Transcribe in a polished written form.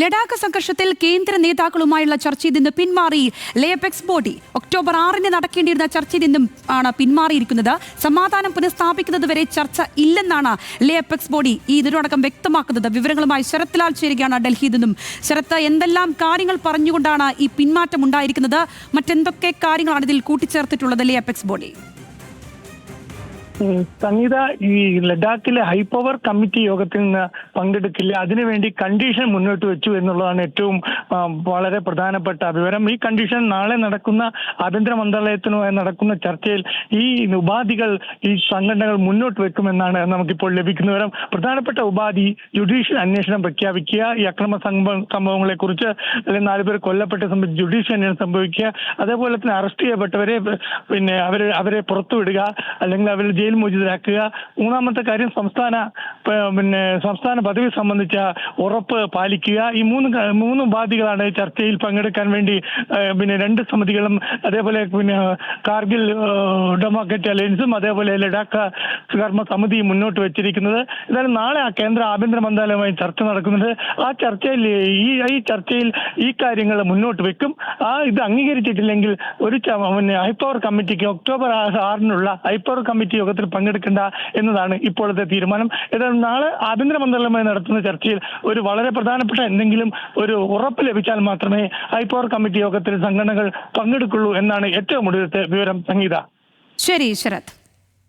ലഡാക്ക് സംഘർഷത്തിൽ കേന്ദ്ര നേതാക്കളുമായുള്ള ചർച്ചയിൽ നിന്ന് പിന്മാറി ലേ അപെക്സ് ബോഡി. ഒക്ടോബർ 6-ന് നടക്കേണ്ടിയിരുന്ന ചർച്ചയിൽ നിന്നും ആണ് പിന്മാറിയിരിക്കുന്നത്. സമാധാനം പുനഃസ്ഥാപിക്കുന്നതുവരെ ചർച്ച ഇല്ലെന്നാണ് ലേ അപെക്സ് ബോഡി ഇതിനോടകം വ്യക്തമാക്കുന്നത്. വിവരങ്ങളുമായി ശരത് ലാൽ ചേരുകയാണ് ഡൽഹിയിൽ നിന്നും. ശരത്ത്, എന്തെല്ലാം കാര്യങ്ങൾ പറഞ്ഞുകൊണ്ടാണ് ഈ പിന്മാറ്റം ഉണ്ടായിരിക്കുന്നത്? മറ്റെന്തൊക്കെ കാര്യങ്ങളാണ് ഇതിൽ കൂട്ടിച്ചേർത്തിട്ടുള്ളത് ലേ അപെക്സ് ബോഡി? സംഗീത, ഈ ലഡാക്കിലെ ഹൈപ്പവർ കമ്മിറ്റി യോഗത്തിൽ നിന്ന് പങ്കെടുക്കില്ല, അതിനുവേണ്ടി കണ്ടീഷൻ മുന്നോട്ട് വെച്ചു എന്നുള്ളതാണ് ഏറ്റവും വളരെ പ്രധാനപ്പെട്ട വിവരം. ഈ കണ്ടീഷൻ നാളെ നടക്കുന്ന ആഭ്യന്തര മന്ത്രാലയത്തിനുമായി നടക്കുന്ന ചർച്ചയിൽ ഈ ഉപാധികൾ ഈ സംഘടനകൾ മുന്നോട്ട് വെക്കുമെന്നാണ് നമുക്കിപ്പോൾ ലഭിക്കുന്ന വിവരം. പ്രധാനപ്പെട്ട ഉപാധി ജുഡീഷ്യൽ അന്വേഷണം പ്രഖ്യാപിക്കുക, ഈ അക്രമ സംഭവങ്ങളെ കുറിച്ച് അല്ലെങ്കിൽ 4 പേർ കൊല്ലപ്പെട്ട സംബന്ധിച്ച് ജുഡീഷ്യൽ അന്വേഷണം സംഭവിക്കുക, അതേപോലെ തന്നെ അറസ്റ്റ് ചെയ്യപ്പെട്ടവരെ അവരെ പുറത്തുവിടുക അല്ലെങ്കിൽ അവരെ ജയിൽ മോചിതരാക്കുക. മൂന്നാമത്തെ കാര്യം സംസ്ഥാന പദവി സംബന്ധിച്ച ഉറപ്പ് പാലിക്കുക. ഈ മൂന്ന് ഉപാധികളാണ് ചർച്ചയിൽ പങ്കെടുക്കാൻ വേണ്ടി 2 സമിതികളും അതേപോലെ കാർഗിൽ ഡെമോക്രാറ്റിക് അലയൻസും അതേപോലെ ലഡാക്ക് കർമ്മ സമിതിയും മുന്നോട്ട് വെച്ചിരിക്കുന്നത്. എന്നാലും നാളെ കേന്ദ്ര ആഭ്യന്തര മന്ത്രാലയവുമായി ചർച്ച നടക്കുന്നുണ്ട്. ആ ചർച്ചയിൽ ഈ ചർച്ചയിൽ ഈ കാര്യങ്ങൾ മുന്നോട്ട് വെക്കും. ഇത് അംഗീകരിച്ചിട്ടില്ലെങ്കിൽ ഒരു ഹൈപ്പവർ കമ്മിറ്റിക്ക് ഒക്ടോബർ 6-നുള്ള ഹൈപ്പവർ കമ്മിറ്റി യോഗത്തിൽ പങ്കെടുക്കേണ്ട എന്നതാണ് ഇപ്പോഴത്തെ തീരുമാനം. ഏതായാലും നാളെ ആഭ്യന്തര മന്ത്രാലയവുമായി നടത്തുന്ന ചർച്ചയിൽ ഒരു വളരെ പ്രധാനപ്പെട്ട എന്തെങ്കിലും ഒരു ഉറപ്പ് ലഭിച്ചാൽ മാത്രമേ ഹൈപ്പവർ കമ്മിറ്റി യോഗത്തിൽ സംഘടനകൾ പങ്കെടുക്കുള്ളൂ എന്നാണ് ഏറ്റവും ഒടുവിലത്തെ വിവരം. സംഗീത. ശരി ശരത്.